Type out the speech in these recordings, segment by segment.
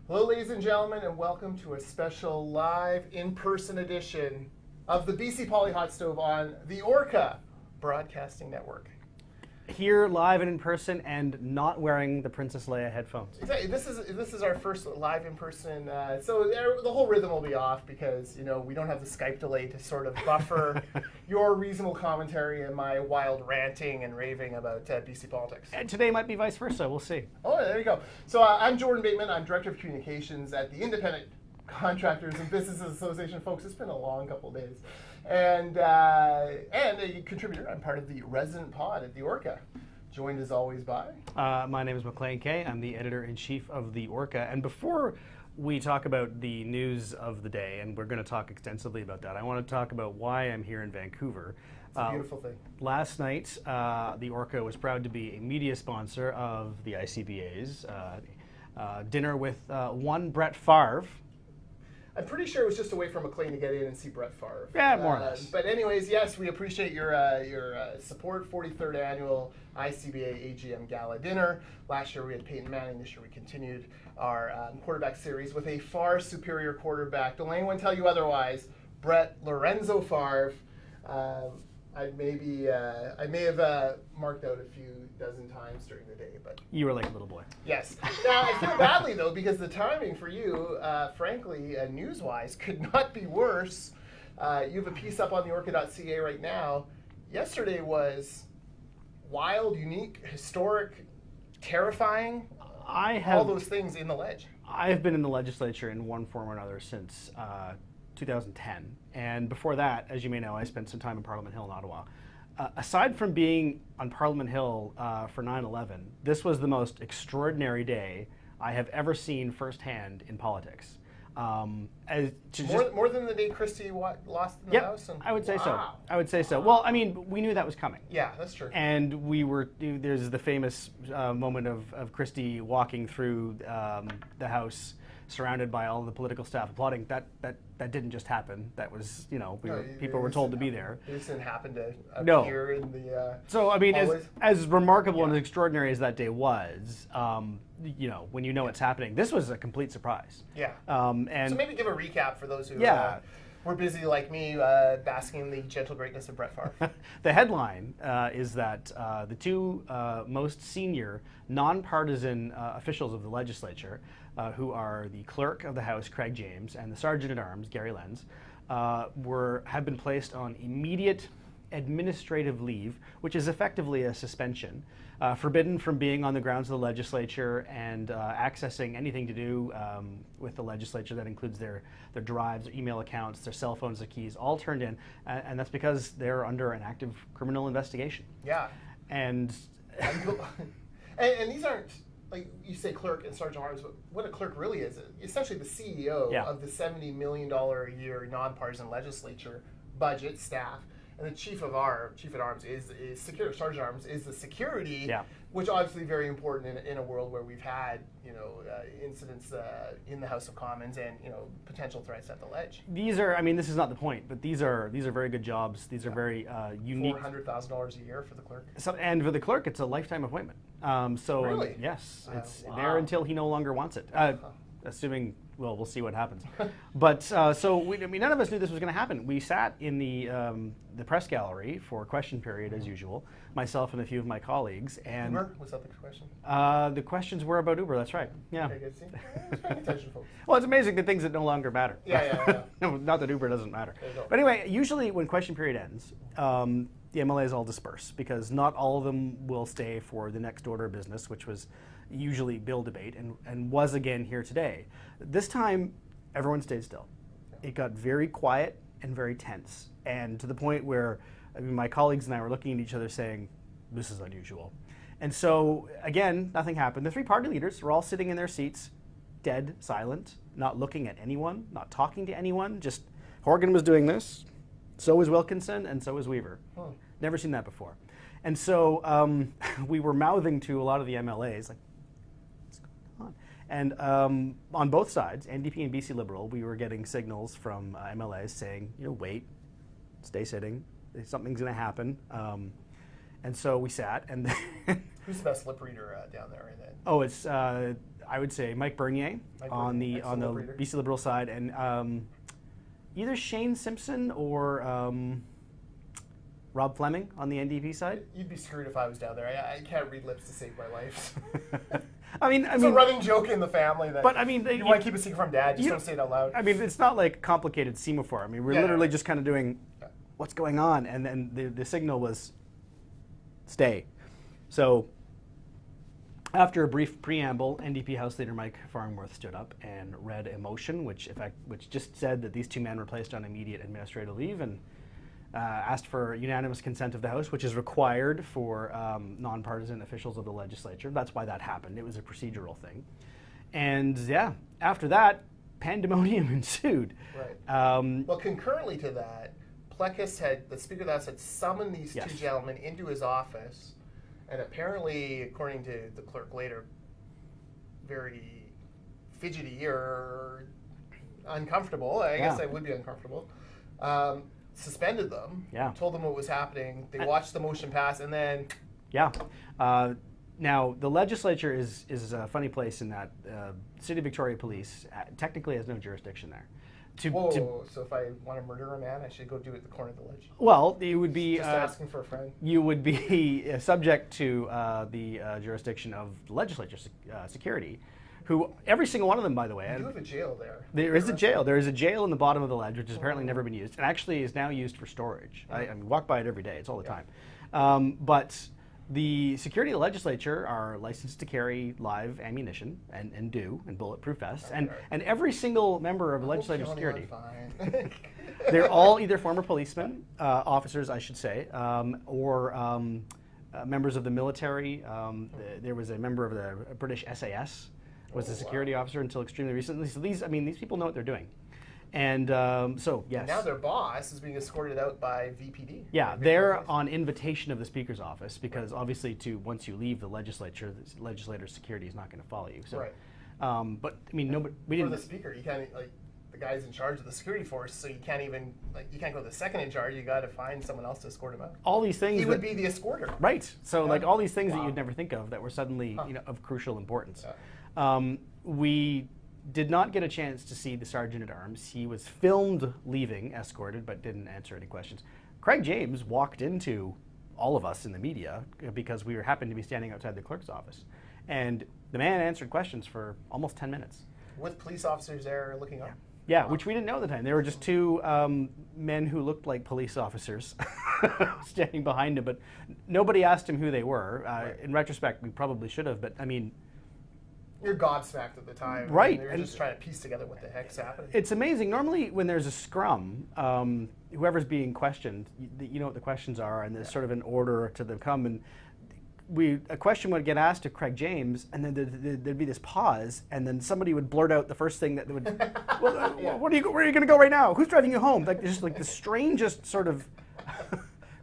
Hello, ladies and gentlemen, and welcome to a special live in-person edition of the BC Poly Hot Stove on the Orca Broadcasting Network. Here, live and in person, and not wearing the Princess Leia headphones. Exactly. This is our first live in person, so the whole rhythm will be off because we don't have the Skype delay to sort of buffer your reasonable commentary and my wild ranting and raving about BC politics. And today might be vice versa. We'll see. Oh, there you go. So I'm Jordan Bateman. I'm Director of Communications at the Independent Contractors and Businesses Association. Folks, it's been a long couple of days. And a contributor. I'm part of the resident pod at the Orca. Joined as always by? My name is McLean Kay. I'm the editor-in-chief of the Orca. And before we talk about the news of the day, and we're going to talk extensively about that, I want to talk about why I'm here in Vancouver. It's a beautiful thing. Last night, the Orca was proud to be a media sponsor of the ICBA's dinner with one Brett Favre. I'm pretty sure it was just a way for McLean to get in and see Brett Favre. Yeah, more or less. But anyways, yes, we appreciate your support. 43rd annual ICBA AGM Gala Dinner. Last year we had Peyton Manning. This year we continued our quarterback series with a far superior quarterback. Don't let anyone tell you otherwise. Brett Lorenzo Favre. I may have marked out a few dozen times during the day, but You were like a little boy. yes. Now I feel badly though because the timing for you, frankly, news-wise, could not be worse. You have a piece up on the orca.ca right now. Yesterday was wild, unique, historic, terrifying. All those things in the ledge. I've been in the legislature in one form or another since 2010. And before that, as you may know, I spent some time in Parliament Hill in Ottawa. Aside from being on Parliament Hill for 9/11, this was the most extraordinary day I have ever seen firsthand in politics. More than the day Christie lost in the House? I would say so. Wow. I would say so. Well, I mean, we knew that was coming. Yeah, that's true. And there's the famous moment of Christie walking through the House surrounded by all the political staff applauding. That didn't just happen. That was, people were told to be there. It just didn't happen to No. appear in the So, I mean, hallways. as remarkable and as extraordinary as that day was, when you know it's happening, this was a complete surprise. Yeah. And So maybe give a recap for those who were busy like me basking in the gentle greatness of Brett Favre. the headline is that the two most senior nonpartisan officials of the legislature, who are the clerk of the House, Craig James, and the sergeant-at-arms, Gary Lenz, have been placed on immediate administrative leave, which is effectively a suspension, forbidden from being on the grounds of the legislature and accessing anything to do with the legislature. That includes their drives, their email accounts, their cell phones, their keys, all turned in, and that's because they're under an active criminal investigation. Yeah. And these aren't, like you say, clerk and sergeant-at-arms, but what a clerk really is, essentially the CEO of the $70 million a year nonpartisan legislature budget staff. And the chief at arms is security. Sergeant at arms is the security, which obviously very important in a world where we've had incidents in the House of Commons and potential threats at the ledge. These are, this is not the point, but these are very good jobs. These are very unique. $400,000 a year for the clerk. So, and for the clerk, it's a lifetime appointment. Really? Yes, it's there until he no longer wants it. Assuming, well, we'll see what happens. But none of us knew this was going to happen. We sat in the press gallery for question period as usual, myself and a few of my colleagues. And Uber? Was that the question? The questions were about Uber. That's right. Yeah. Okay, good. See? Paying attention, folks. Well, it's amazing the things that no longer matter. Yeah. Not that Uber doesn't matter. But anyway, usually when question period ends, the MLAs all disperse because not all of them will stay for the next order of business, which was usually bill debate and was again here today. This time, everyone stayed still. It got very quiet and very tense, and to the point where my colleagues and I were looking at each other saying, this is unusual. And so, again, nothing happened. The three party leaders were all sitting in their seats, dead silent, not looking at anyone, not talking to anyone, just Horgan was doing this, so was Wilkinson, and so was Weaver. Never seen that before. And so we were mouthing to a lot of the MLAs, like, what's going on? And on both sides, NDP and BC Liberal, we were getting signals from MLAs saying, wait, stay sitting, something's going to happen. And so we sat, and who's the best lip reader down there? Oh, it's I would say Mike Bernier on the BC Liberal side, and either Shane Simpson or Rob Fleming on the NDP side. You'd be screwed if I was down there. I can't read lips to save my life. I mean, it's a running joke in the family that. But I mean, you want to keep a secret from Dad. Just don't say it out loud. I mean, it's not like complicated semaphore. I mean, we're literally just kind of doing what's going on, and then the signal was stay. So after a brief preamble, NDP House Leader Mike Farnworth stood up and read a motion, which just said that these two men were placed on immediate administrative leave, and asked for unanimous consent of the House, which is required for nonpartisan officials of the legislature. That's why that happened. It was a procedural thing. And yeah, after that, pandemonium ensued. Right. Well, concurrently to that, the Speaker of the House had summoned these two gentlemen into his office, and apparently, according to the clerk later, very fidgety or uncomfortable. I guess I would be uncomfortable. Suspended them, told them what was happening. They watched the motion pass, and then... Yeah. Now, the legislature is a funny place in that City of Victoria Police technically has no jurisdiction there. So if I want to murder a man, I should go do it at the corner of the ledge? Well, you would be... Just asking for a friend. You would be subject to the jurisdiction of the legislature security, who, every single one of them, by the way... You do have a jail there. There is a jail. There is a jail in the bottom of the ledge, which has apparently never been used, and actually is now used for storage. I walk by it every day. It's all the time. But the security of the legislature are licensed to carry live ammunition, and bulletproof vests, and every single member of legislative security... They're all either former policemen, officers, I should say, or members of the military. There was a member of the British SAS, was a security officer until extremely recently. So these people know what they're doing. And yes. And now their boss is being escorted out by VPD. Yeah, they're on invitation of the Speaker's office, because obviously once you leave the legislature, the legislator's security is not going to follow you. So, but I mean, we didn't. For the Speaker, you can't, the guy's in charge of the security force, so you can't even, you can't go to the second in charge. You got to find someone else to escort him out. All these things. He would be the escorter. Right. So all these things that you'd never think of that were suddenly of crucial importance. We did not get a chance to see the Sergeant-at-Arms. He was filmed leaving, escorted, but didn't answer any questions. Craig James walked into all of us in the media because we happened to be standing outside the clerk's office. And the man answered questions for almost 10 minutes. With police officers there looking up? Yeah, which we didn't know at the time. There were just two men who looked like police officers standing behind him, but nobody asked him who they were. In retrospect, we probably should have, but I mean... You're gobsmacked at the time. Right. They're just trying to piece together what the heck's happening. It's amazing. Normally, when there's a scrum, whoever's being questioned, you know what the questions are, and there's sort of an order to them come. And a question would get asked to Craig James, and then there'd be this pause, and then somebody would blurt out the first thing that would, where are you going to go right now? Who's driving you home? Just like the strangest sort of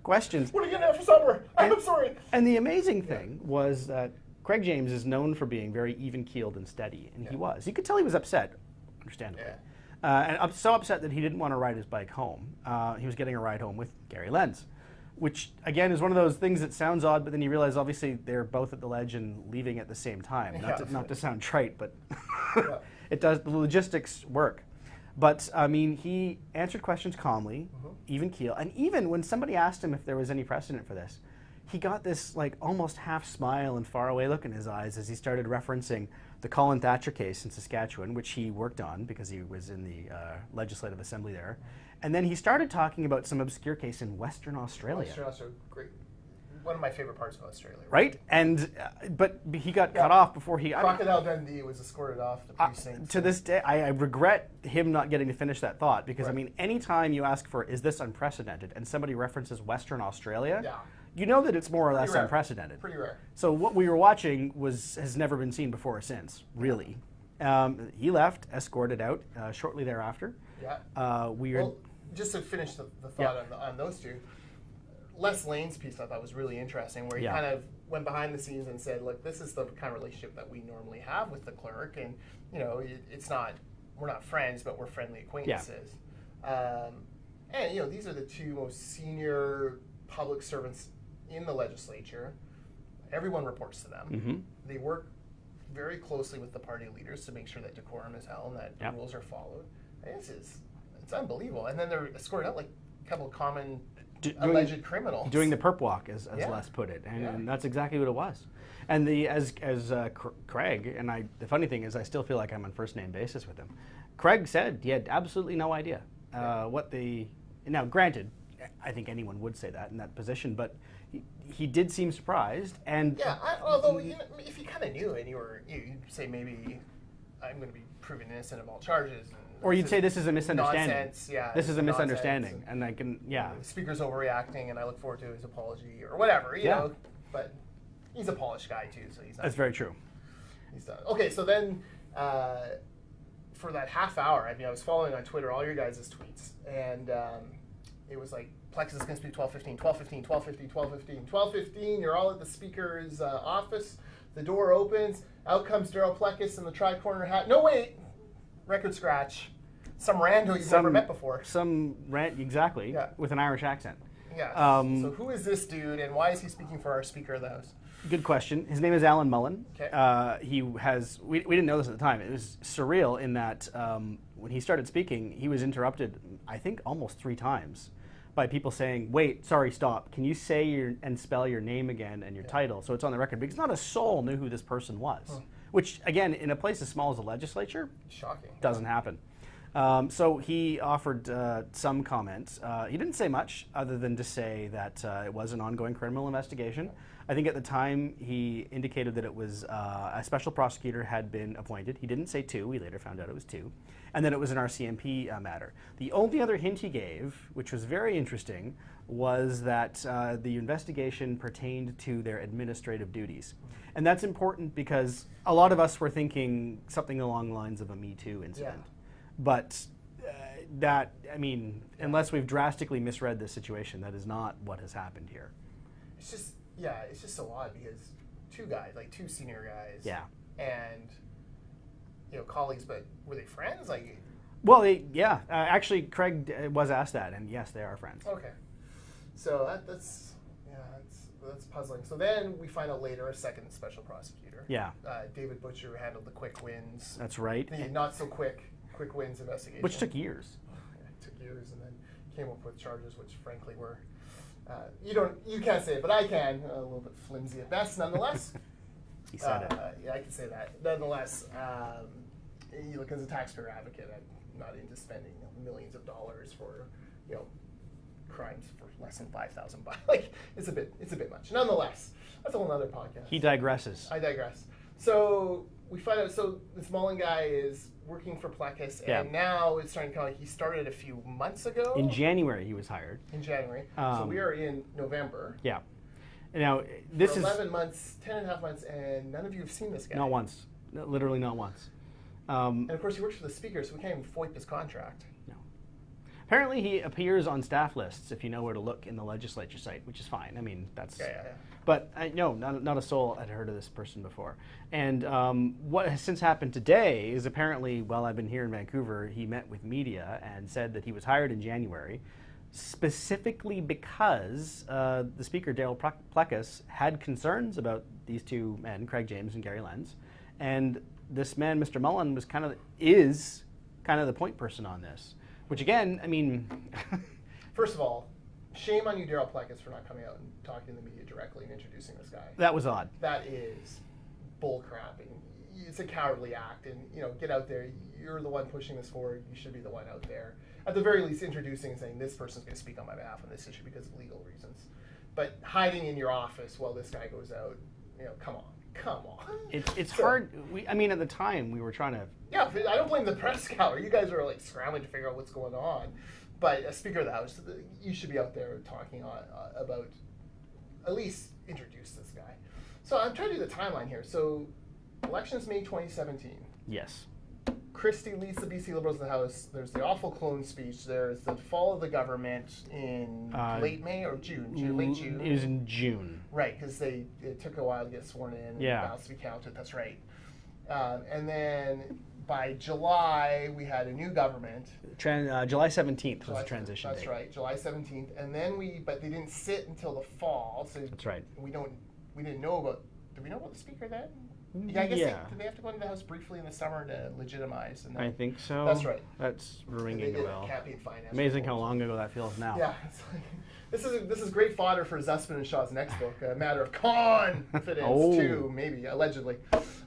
questions. What are you going to have for supper? I'm sorry. And the amazing thing was that Craig James is known for being very even-keeled and steady, and he was. You could tell he was upset, understandably. And so upset that he didn't want to ride his bike home. He was getting a ride home with Gary Lenz, which, again, is one of those things that sounds odd, but then you realize, obviously, they're both at the ledge and leaving at the same time. Not to sound trite, but it does. The logistics work. But, I mean, he answered questions calmly, even-keel, and even when somebody asked him if there was any precedent for this, he got this almost half smile and faraway look in his eyes as he started referencing the Colin Thatcher case in Saskatchewan, which he worked on because he was in the Legislative Assembly there. And then he started talking about some obscure case in Western Australia. Western Australia, great. One of my favorite parts of Australia. Right? And but he got cut off before he... Crocodile Dundee was escorted off the precinct. To this day, I regret him not getting to finish that thought, because, I mean, anytime you ask for, is this unprecedented, and somebody references Western Australia... You know that it's more or less unprecedented. Pretty rare. So what we were watching has never been seen before or since, really. He left, escorted out shortly thereafter. Well, just to finish the thought on those two, Les Lane's piece I thought was really interesting, where he kind of went behind the scenes and said, look, this is the kind of relationship that we normally have with the clerk, and it's not, we're not friends, but we're friendly acquaintances. And these are the two most senior public servants in the legislature. Everyone reports to them. They work very closely with the party leaders to make sure that decorum is held and that the rules are followed. And it's unbelievable. And then they're escorted out like a couple of common alleged criminals. Doing the perp walk, as Les put it. And that's exactly what it was. And as Craig, and the funny thing is I still feel like I'm on first name basis with him. Craig said he had absolutely no idea now granted, I think anyone would say that in that position, but he did seem surprised. And although if you kind of knew and you'd say maybe I'm going to be proven innocent of all charges. Or you'd say this is a misunderstanding. Nonsense, this is a misunderstanding, and I can, The speaker's overreacting, and I look forward to his apology or whatever, you know. But he's a polished guy too, so he's not. That's very true. He's done. Okay, so then for that half hour, I was following on Twitter all your guys' tweets, and it was like Plexus is going to speak 12:15, 12:15, 12:15, 12:15, 12:15. You're all at the speaker's office. The door opens. Out comes Daryl Plekis in the tri-corner hat. No, wait. Record scratch. Some rando you've never met before. Exactly. With an Irish accent. Yeah. So who is this dude, and why is he speaking for our Speaker of the House? Good question. His name is Alan Mullen. Okay. He has. We didn't know this at the time. It was surreal in that when he started speaking, he was interrupted, I think, almost 3 times by people saying, "Wait, sorry, stop. Can you say and spell your name again and your title so it's on the record?" Because not a soul knew who this person was. Which, again, in a place as small as the legislature, shocking, doesn't happen. So he offered some comments. He didn't say much other than to say that it was an ongoing criminal investigation. I think at the time he indicated that it was a special prosecutor had been appointed. He didn't say 2. We later found out it was 2. And then it was an RCMP matter. The only other hint he gave, which was very interesting, was that the investigation pertained to their administrative duties. And that's important because a lot of us were thinking something along the lines of a Me Too incident. But unless we've drastically misread this situation, that is not what has happened here. It's just so odd because 2 guys, like 2 senior guys. Yeah. And, colleagues, but were they friends? Well, actually, Craig was asked that, and yes, they are friends. Okay. So that's puzzling. So then we find out later a second special prosecutor. Yeah. David Butcher, who handled the quick wins. That's right. The not so quick wins investigation. Which took years. It took years, and then came up with charges which frankly were, you can't say it, but I can, a little bit flimsy at best, nonetheless. He said it. Yeah, I can say that. Nonetheless, you look as a taxpayer advocate, I'm not into spending millions of dollars for, crimes for less than $5,000. It's a bit much. Nonetheless, that's a whole other podcast. He digresses. I digress. So we find out. So this Mullen guy is working for Plekis, and now it's starting to come. He started a few months ago. In January, he was hired. In January. So we are in November. Yeah. Now this is 11 months, 10.5 months, and none of you have seen this guy. Not once. Literally not once. And of course, he works for the Speaker, so we can't even FOIP his contract. No. Apparently, he appears on staff lists if you know where to look in the Legislature site, which is fine. I mean, that's. Yeah. But no, not a soul had heard of this person before. And what has since happened today is apparently, while I've been here in Vancouver, he met with media and said that he was hired in January, specifically because the Speaker, Daryl Plekis, had concerns about these 2 men, Craig James and Gary Lenz, and this man, Mr. Mullen, is kind of the point person on this. Which again, I mean... First of all, shame on you, Daryl Plekis, for not coming out and talking to the media directly and introducing this guy. That was odd. That is bullcrap. It's a cowardly act. And, get out there. You're the one pushing this forward. You should be the one out there. At the very least, introducing and saying, this person's going to speak on my behalf on this issue because of legal reasons. But hiding in your office while this guy goes out, come on. It's hard. At the time, we were trying to... Yeah, I don't blame the press scour. You guys are scrambling to figure out what's going on. But as Speaker of the House, you should be out there talking about, at least introduce this guy. So I'm trying to do the timeline here. So elections May 2017. Yes. Christie leads the BC Liberals in the House. There's the awful clone speech. There's the fall of the government in late May or June? Late June. It was in June. Right, because it took a while to get sworn in and ballots to be counted. That's right. And then by July, we had a new government. July 17th was the transition date. That's right, July 17th. And then but they didn't sit until the fall. So that's right. We didn't know about, did we know about the Speaker then? Yeah, I guess did they have to go into the House briefly in the summer to legitimize? And I think so. That's right. That's ringing a bell. Amazing how long ago that feels now. Yeah, it's like, this is great fodder for Zussman and Shaw's next book, A Matter of Confidence, too, maybe, allegedly.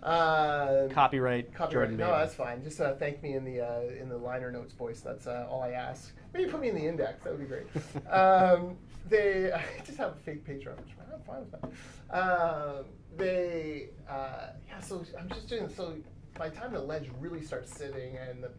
Copyright. Jordan No, that's fine. Just thank me in the liner notes, boys. That's all I ask. Maybe put me in the index. That would be great. They just have a fake page reference. I'm fine with that. So I'm just doing so. By the time the ledge really starts sitting and the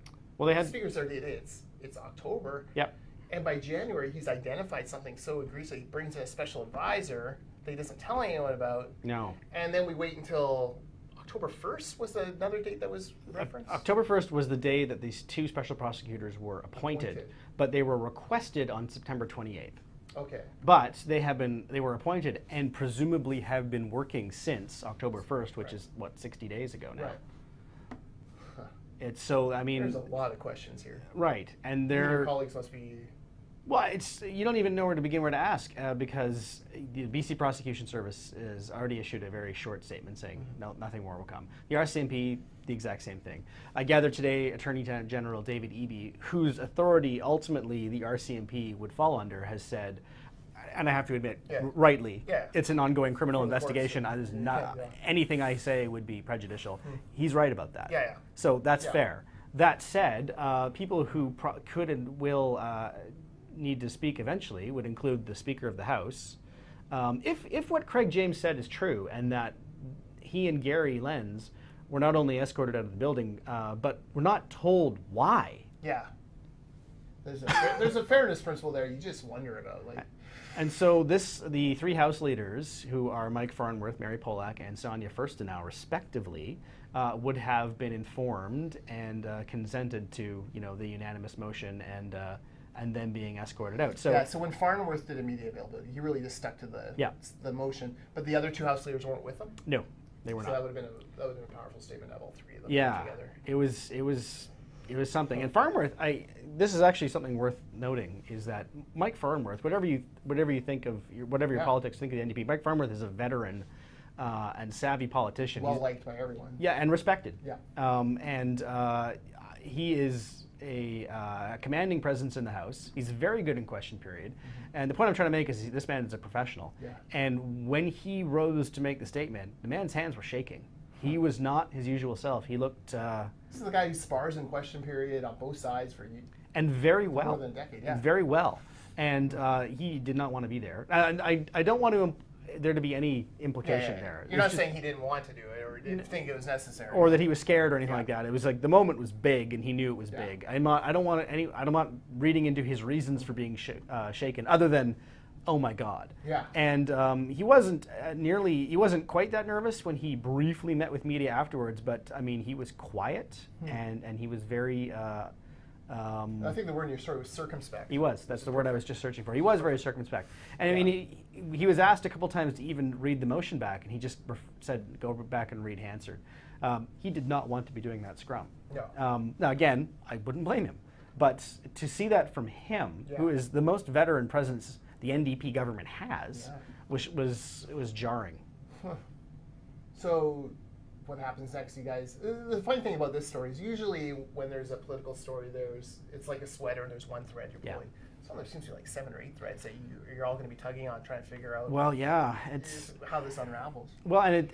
speakers are dated, it's October. Yep. And by January, he's identified something so egregious. He brings in a special advisor that he doesn't tell anyone about. No. And then we wait until October 1st was another date that was referenced? October 1st was the day that these two special prosecutors were appointed. But they were requested on September 28th. Okay. But they were appointed and presumably have been working since October 1st, which is, 60 days ago now. Right. It's so, there's a lot of questions here. Right. And your colleagues must be... Well, you don't even know where to begin, where to ask, because the BC Prosecution Service has already issued a very short statement saying no, nothing more will come. The RCMP, the exact same thing. I gather today Attorney General David Eby, whose authority ultimately the RCMP would fall under, has said, and I have to admit, rightly, it's an ongoing criminal investigation. Anything I say would be prejudicial. He's right about that. So that's fair. That said, people who could and will need to speak eventually would include the Speaker of the House. If what Craig James said is true, and that he and Gary Lenz were not only escorted out of the building, but were not told why. Yeah. There's a fairness principle there you just wonder about. And so the three House leaders, who are Mike Farnworth, Mary Polak, and Sonia Furstenau, respectively, would have been informed and consented to the unanimous motion and then being escorted out. So when Farnworth did immediate availability, he really just stuck to the motion. But the other two House leaders weren't with him? No, they were not. So that would have been a powerful statement to have all three of them together. It was something. And Farnworth, this is actually something worth noting, is that Mike Farnworth, whatever you think of, whatever your politics think of the NDP, Mike Farnworth is a veteran and savvy politician. Well liked by everyone. Yeah, and respected. Yeah. He is a commanding presence in the House. He's very good in question period. And the point I'm trying to make is this man is a professional. Yeah. And when he rose to make the statement, the man's hands were shaking. He was not his usual self. He looked... this is the guy who spars in question period on both sides for and very well. More than a decade, Very well. And he did not want to be there. And I don't want there to be any implication there. You're not saying he didn't want to do it or didn't think it was necessary. Or that he was scared or anything like that. It was like the moment was big and he knew it was big. I'm not reading into his reasons for being shaken other than, oh my God. Yeah. And he wasn't quite that nervous when he briefly met with media afterwards, but he was quiet and he was very I think the word in your story was circumspect. He was. That's the word I was just searching for. He was very circumspect. And he was asked a couple times to even read the motion back, and he just said, go back and read Hansard. He did not want to be doing that scrum. No. Now, again, I wouldn't blame him. But to see that from him, who is the most veteran presence the NDP government has, was jarring. Huh. So... what happens next, you guys? The funny thing about this story is usually when there's a political story, it's like a sweater and there's one thread you're pulling. So there seems to be like 7 or 8 threads that you're all going to be tugging on, trying to figure out. Well, it's how this unravels. Well, and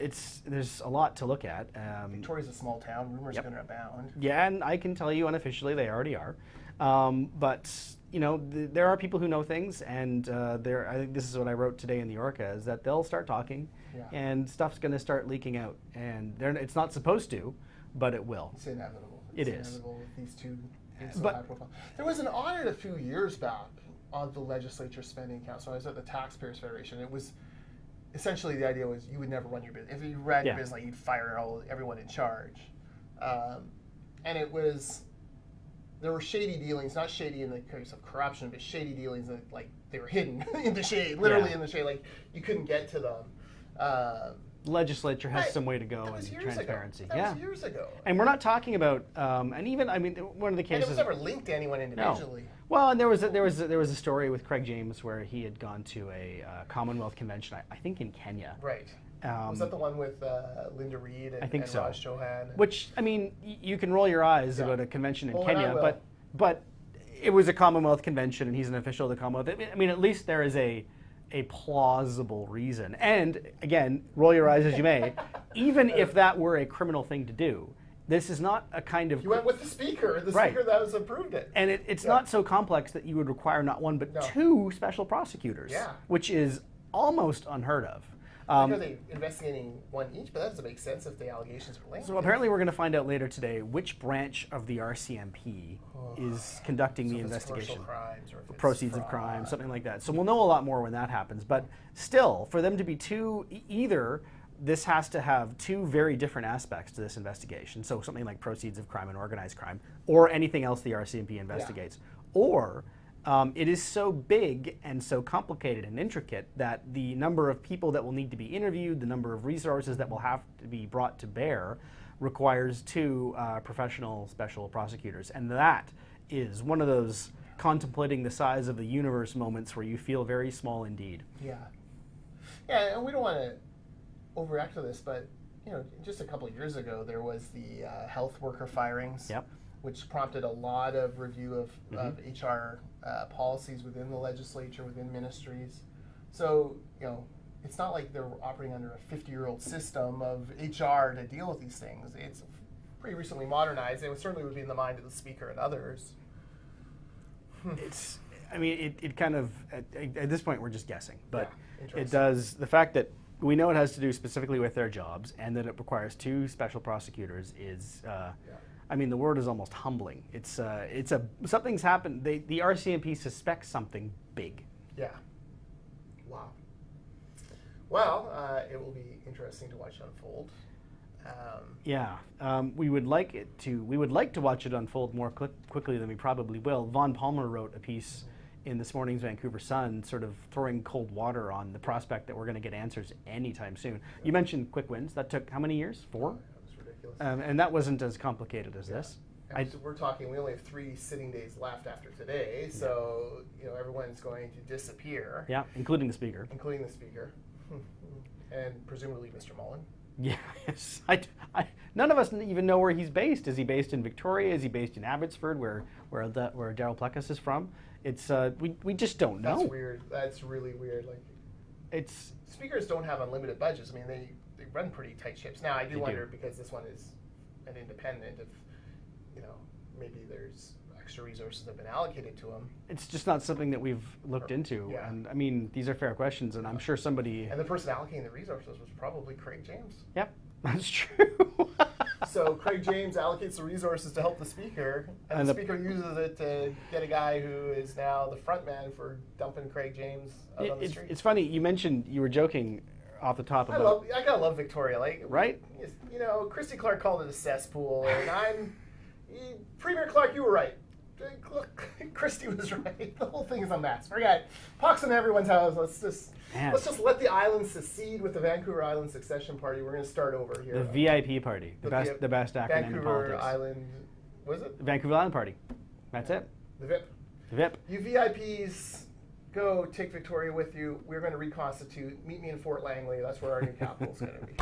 there's a lot to look at. Victoria's a small town. Rumors are going to abound. Yeah, and I can tell you unofficially they already are. But there are people who know things, and I think this is what I wrote today in the Orca, is that they'll start talking, and stuff's going to start leaking out. And it's not supposed to, but it will. It's inevitable. It's inevitable with these two being so high profile. There was an audit a few years back of the legislature spending account. So I was at the Taxpayers Federation. It was essentially the idea was you would never run your business. If you ran your business, you'd fire everyone in charge. And it was... there were shady dealings, not shady in the case of corruption, but shady dealings that, they were hidden in the shade, literally in the shade. You couldn't get to them. The legislature has some way to go in transparency. That was years ago. And we're not talking about, and even, one of the cases... And it was never linked to anyone individually. No. Well, and there was a story with Craig James where he had gone to a Commonwealth convention, I think in Kenya. Right. Was that the one with Linda Reid and so. Raj Chauhan? Which, I mean, you can roll your eyes about a convention in Kenya, but it was a Commonwealth convention, and he's an official of the Commonwealth. I mean, at least there is a plausible reason. And again, roll your eyes as you may, even if that were a criminal thing to do, this is not a kind of... You went with the speaker that was approved it. And it's not so complex that you would require not one, but two special prosecutors, which is almost unheard of. I know they're investigating one each, but that doesn't make sense if the allegations are linked. So apparently we're going to find out later today which branch of the RCMP is conducting the investigation. Commercial crimes or proceeds of crime, something like that. So we'll know a lot more when that happens. But still, for them to be either this has to have two very different aspects to this investigation. So something like proceeds of crime and organized crime, or anything else the RCMP investigates, or it is so big and so complicated and intricate that the number of people that will need to be interviewed, the number of resources that will have to be brought to bear, requires two professional special prosecutors. And that is one of those contemplating the size of the universe moments where you feel very small indeed. Yeah. Yeah, and we don't want to overreact to this, but just a couple of years ago, there was the health worker firings. Yep. Which prompted a lot of review of HR policies within the legislature, within ministries. So, it's not like they're operating under a 50-year-old system of HR to deal with these things. It's pretty recently modernized, and it certainly would be in the mind of the speaker and others. It kind of, at this point, we're just guessing. But it does, the fact that we know it has to do specifically with their jobs and that it requires two special prosecutors is... I mean, the word is almost humbling. Something's happened. The RCMP suspects something big. Yeah. Wow. Well, it will be interesting to watch unfold. We would like to watch it unfold more quickly than we probably will. Vaughn Palmer wrote a piece in this morning's Vancouver Sun, sort of throwing cold water on the prospect that we're going to get answers anytime soon. Yeah. You mentioned quick wins. That took how many years? 4? And that wasn't as complicated as this. We're talking, we only have 3 sitting days left after today, so everyone's going to disappear. Yeah, including the speaker. And presumably Mr. Mullen. Yes. None of us even know where he's based. Is he based in Victoria? Is he based in Abbotsford, where Darryl Plecas is from? It's we just don't know. That's weird. That's really weird. Speakers don't have unlimited budgets. I mean, they run pretty tight ships. Now, I do wonder, because this one is an independent, if maybe there's extra resources that have been allocated to them. It's just not something that we've looked into. Yeah. And I mean, these are fair questions, and I'm sure somebody... And the person allocating the resources was probably Craig James. Yep, that's true. So Craig James allocates the resources to help the speaker, and the speaker uses it to get a guy who is now the front man for dumping Craig James out on the street. It's funny, you mentioned, you were joking off the top about... I gotta love Victoria. Right? Christy Clark called it a cesspool, and Premier Clark, you were right. Christy was right. The whole thing is a mess. Forget it. Pox on everyone's house. Let's just let the island secede with the Vancouver Island Succession Party. We're going to start over here. The VIP party. The best acronym in politics. Vancouver Island, what is it? The Vancouver Island Party. That's it. The VIP. The VIP. You VIPs, go take Victoria with you. We're going to reconstitute. Meet me in Fort Langley. That's where our new capital is going to be.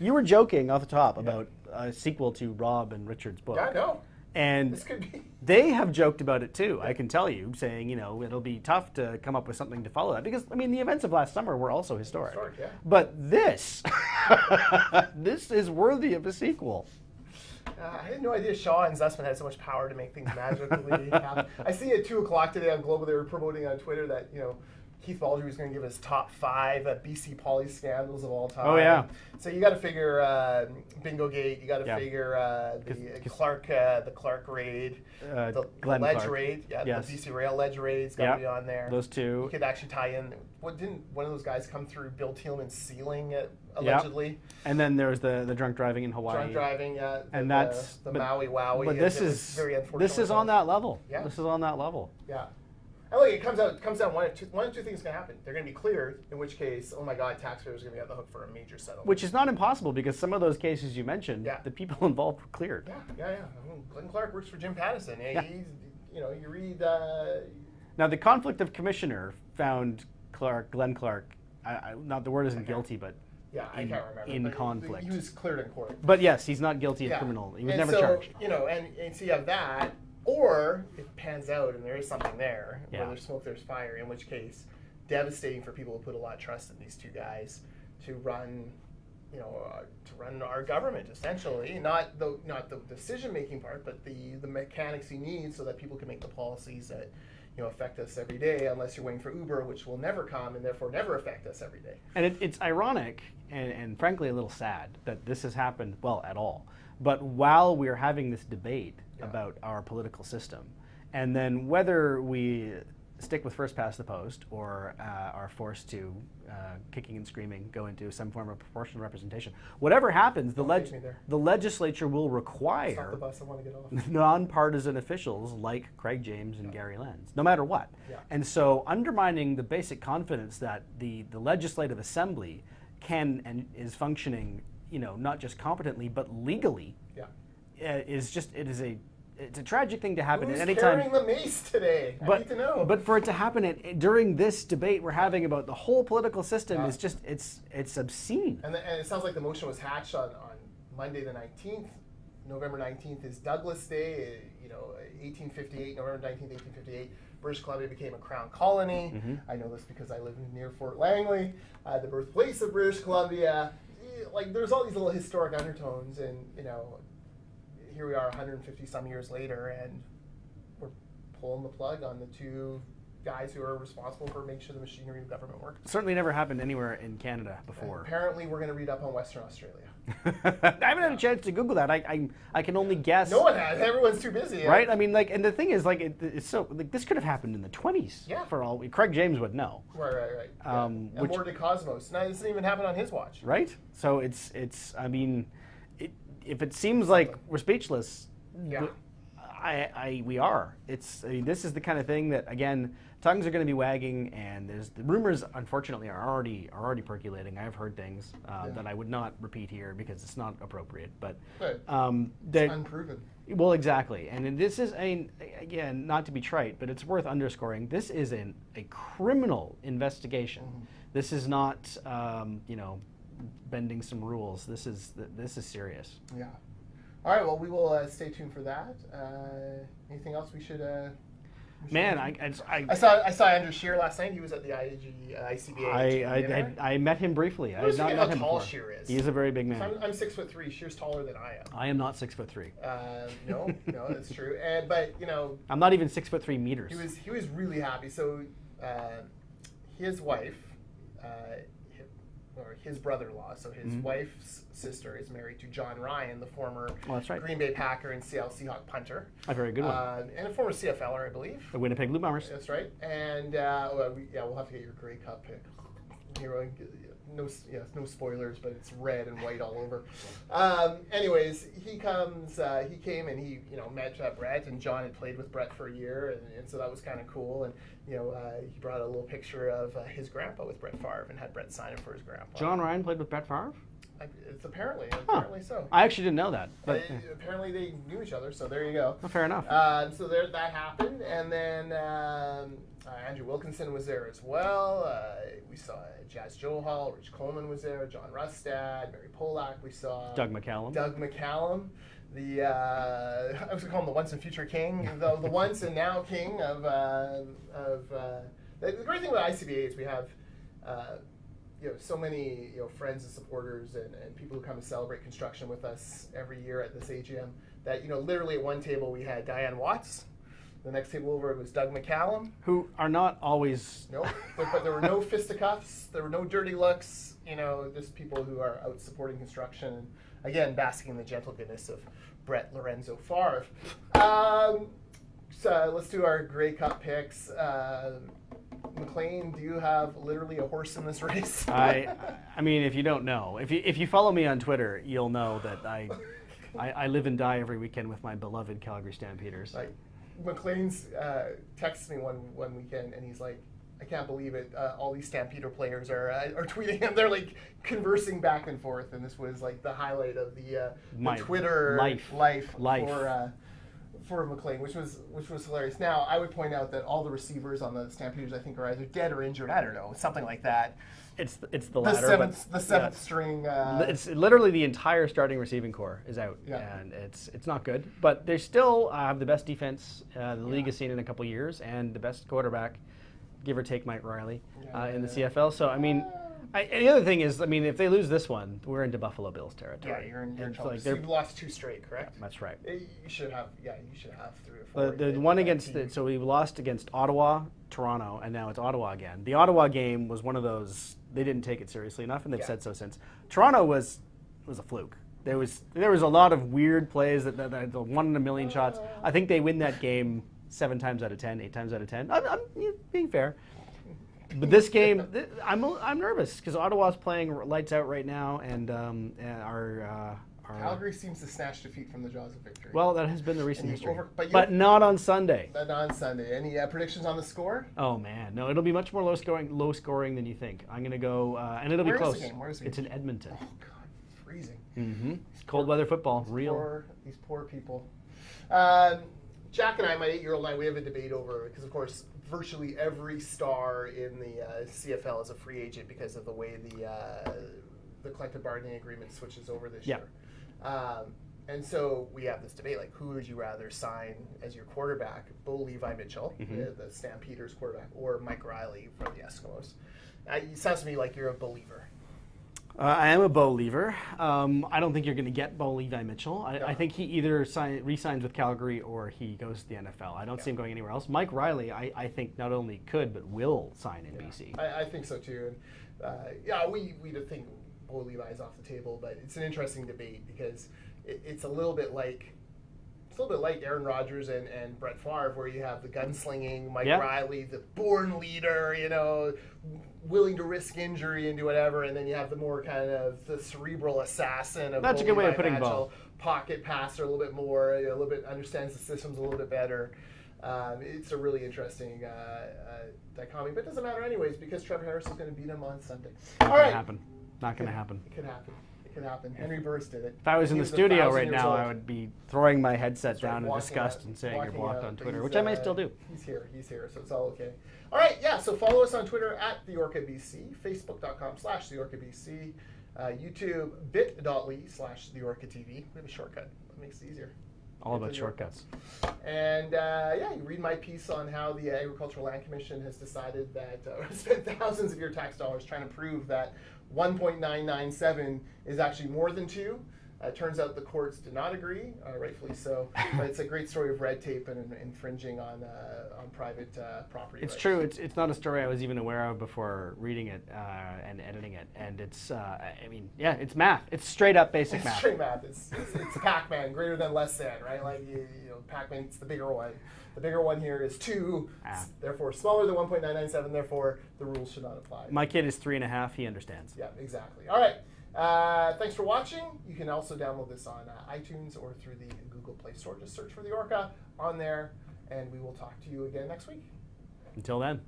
You were joking off the top about a sequel to Rob and Richard's book. Yeah, I know. And this could be. They have joked about it too, I can tell you, saying, it'll be tough to come up with something to follow that. Because, I mean, the events of last summer were also historic. Yeah. But this, this is worthy of a sequel. I had no idea Shaw and Zussman had so much power to make things magically happen. I see at 2 o'clock today on Global, they were promoting on Twitter that, Keith Baldry was going to give us top 5 BC Poly scandals of all time. Oh, yeah. So you got to figure Bingo Gate. You got to figure the Clark raid, the Ledge Clark. raid. Yeah, yes. The BC Rail Ledge raid's got to be on there. Those 2. You could actually tie in. Didn't one of those guys come through Bill Thielman's ceiling allegedly? Yep. And then there's the drunk driving in Hawaii. Drunk driving, yeah. And that's the Maui Wowie. But this is very unfortunate. This is on that level. Yeah. This is on that level. Yeah. And look, it comes down one of two things going to happen. They're going to be cleared, in which case, oh my God, taxpayers are going to be on the hook for a major settlement. Which is not impossible, because some of those cases you mentioned, the people involved were cleared. Yeah. Glenn Clark works for Jim Pattison. He's, you read. Now, the conflict of commissioner found Glenn Clark. Not the word isn't guilty, but Yeah, I can't remember. In conflict. He was cleared in court. But yes, he's not guilty of criminal. He was never charged. And so you have that, or it pans out and there is something there, Yeah. where there's smoke, there's fire, in which case, devastating for people who put a lot of trust in these two guys to run, to run our government, essentially. Not the decision-making part, but the mechanics you need so that people can make the policies that affect us every day, unless you're waiting for Uber, which will never come and therefore never affect us every day. And it's ironic and frankly a little sad that this has happened, well, at all. But while we're having this debate about our political system, and then whether we stick with first past the post or are forced to, kicking and screaming, go into some form of proportional representation, whatever happens, the legislature will require Stop the bus, I want to get off. nonpartisan officials like Craig James and Gary Lenz, no matter what. Yeah. And so undermining the basic confidence that the Legislative Assembly can and is functioning, not just competently but legally, it's a tragic thing to happen at any time. Who's carrying the mace today? I need to know. But for it to happen during this debate we're having about the whole political system is just it's obscene. And it sounds like the motion was hatched on Monday the 19th. November 19th is Douglas Day. 1858, November 19th, 1858. British Columbia became a crown colony. Mm-hmm. I know this because I live near Fort Langley, the birthplace of British Columbia. There's all these little historic undertones, and here we are 150 some years later, and we're pulling the plug on the two guys who are responsible for making sure the machinery of government works. Certainly never happened anywhere in Canada before. And apparently we're going to read up on Western Australia. I haven't had a chance to Google that. I can only guess. No one has. Everyone's too busy. Right? I mean, and the thing is, it's so, this could have happened in the 20s. Yeah. For all, Craig James would know. Right. And more to Cosmos. Now, this didn't even happen on his watch. Right? So I mean, if it seems like we're speechless, we are. This is the kind of thing that, again, tongues are going to be wagging, and the rumors, unfortunately, are already percolating. I've heard things that I would not repeat here because it's not appropriate. But it's unproven. Well, exactly. And this is again, not to be trite, but it's worth underscoring. This is a criminal investigation. Mm-hmm. This is not bending some rules. This is serious. Yeah. All right. Well, we will stay tuned for that. Anything else we should? Man, I saw Andrew Scheer last night. He was at the ICBA. I met him briefly. I had not met him before. How tall Scheer is? He is a very big man. So I'm 6'3". Scheer's taller than I am. I am not 6'3". No, that's true. But I'm not even 6'3" meters. He was really happy. So his wife, or his brother-in-law, so his wife's sister is married to John Ryan, the former Green Bay Packer and Seattle Seahawk punter. A very good one. And a former CFLer, I believe. The Winnipeg Blue Bombers. That's right. And we'll have to get your Grey Cup pick. No spoilers, but it's red and white all over. Anyways, he came and he met Brett, and John had played with Brett for a year, and so that was kind of cool. And he brought a little picture of his grandpa with Brett Favre and had Brett sign him for his grandpa. John Ryan played with Brett Favre? It's apparently so. I actually didn't know that. But apparently they knew each other, so there you go. Well, fair enough. So that happened, and then Andrew Wilkinson was there as well. We saw Jazz Johal, Rich Coleman was there, John Rustad, Mary Polak. We saw Doug McCallum. I was going to call him the once and future king, the once and now king of the great thing about ICBA is we have so many friends and supporters and people who come and celebrate construction with us every year at this AGM. That literally at one table we had Diane Watts. The next table over was Doug McCallum. Who are not always... No, but there were no fisticuffs. There were no dirty looks. Just people who are out supporting construction. And again, basking in the gentle goodness of Brett Lorenzo Favre. So let's do our Grey Cup picks. McLean, do you have literally a horse in this race? I mean, if you don't know, if you follow me on Twitter, you'll know that I live and die every weekend with my beloved Calgary Stampeders. McLean's texted me one weekend, and he's like, I can't believe it. All these Stampeder players are tweeting him. They're conversing back and forth, and this was the highlight of the Twitter life for McLean, which was hilarious. Now, I would point out that all the receivers on the Stampeders, I think, are either dead or injured. I don't know, something like that. It's the latter. The seventh string. It's literally the entire starting receiving core is out, and it's not good. But they still have the best defense the league has seen in a couple years, and the best quarterback, give or take Mike Riley, in the CFL. So I mean. And the other thing is, I mean, if they lose this one, we're into Buffalo Bills territory. Yeah, you're in trouble. Like so you've lost 2 straight, correct? That's right. You should have 3 or 4. The one against so we lost against Ottawa, Toronto, and now it's Ottawa again. The Ottawa game was one of those they didn't take it seriously enough, and they've said so since. Toronto was a fluke. There was a lot of weird plays that the 1 in a million shots. I think they win that game 7 times out of 10, 8 times out of 10. I'm being fair. But this game, I'm nervous because Ottawa's playing lights out right now, and our Calgary seems to snatch defeat from the jaws of victory. Well, that has been the recent history, but not on Sunday. But not on Sunday. Any predictions on the score? Oh man, no! It'll be much more low scoring than you think. I'm gonna go, and it'll be close. Where is the game? It's in Edmonton. Oh God, it's freezing. Mm-hmm. Cold weather football, These poor people. Jack and I, my 8-year-old and I, we have a debate over because, of course, virtually every star in the CFL is a free agent because of the way the collective bargaining agreement switches over this year. And so we have this debate, like, who would you rather sign as your quarterback, Bo Levi Mitchell, the Stampeders quarterback, or Mike Riley from the Eskimos? It sounds to me like you're a believer. I am a Bo Lever. I don't think you're going to get Bo Levi Mitchell. I think he either re-signs with Calgary or he goes to the NFL. I don't see him going anywhere else. Mike Riley, I think not only could but will sign in BC. I think so too. And we think Bo Levi is off the table, but it's an interesting debate because it's a little bit like Aaron Rodgers and Brett Favre, where you have the gunslinging Mike Riley, the born leader, willing to risk injury and do whatever, and then you have the more kind of the cerebral assassin of That's a good way of putting Bo. Pocket passer a little bit more, a little bit understands the systems a little bit better. It's a really interesting dichotomy, but it doesn't matter anyways because Trevor Harris is going to beat him on Sunday. Not going to happen. Not going to happen. It could happen. It could happen. Henry Burris did it. If I was in the studio right now, I would be throwing my headset down in disgust and saying you're blocked on Twitter, which I may still do. He's here, so it's all okay. All right, so follow us on Twitter at TheOrcaBC, Facebook.com/TheOrcaBC, YouTube, bit.ly/TheOrcaTV. We have a shortcut. That makes it easier. All about shortcuts. And you read my piece on how the Agricultural Land Commission has decided that spent thousands of your tax dollars trying to prove that 1.997 is actually more than 2. It turns out the courts did not agree, rightfully so. But it's a great story of red tape and infringing on private property. It's rights. true. It's not a story I was even aware of before reading it and editing it. And it's, it's math. It's straight up basic math. Straight math. It's Pac-Man, greater than, less than, right? Like Pac-Man, it's the bigger one. The bigger one here is 2, therefore smaller than 1.997. Therefore, the rules should not apply. My kid is 3.5. He understands. Yeah, exactly. All right. Thanks for watching. You can also download this on iTunes or through the Google Play Store. Just search for The Orca on there, and we will talk to you again next week. Until then.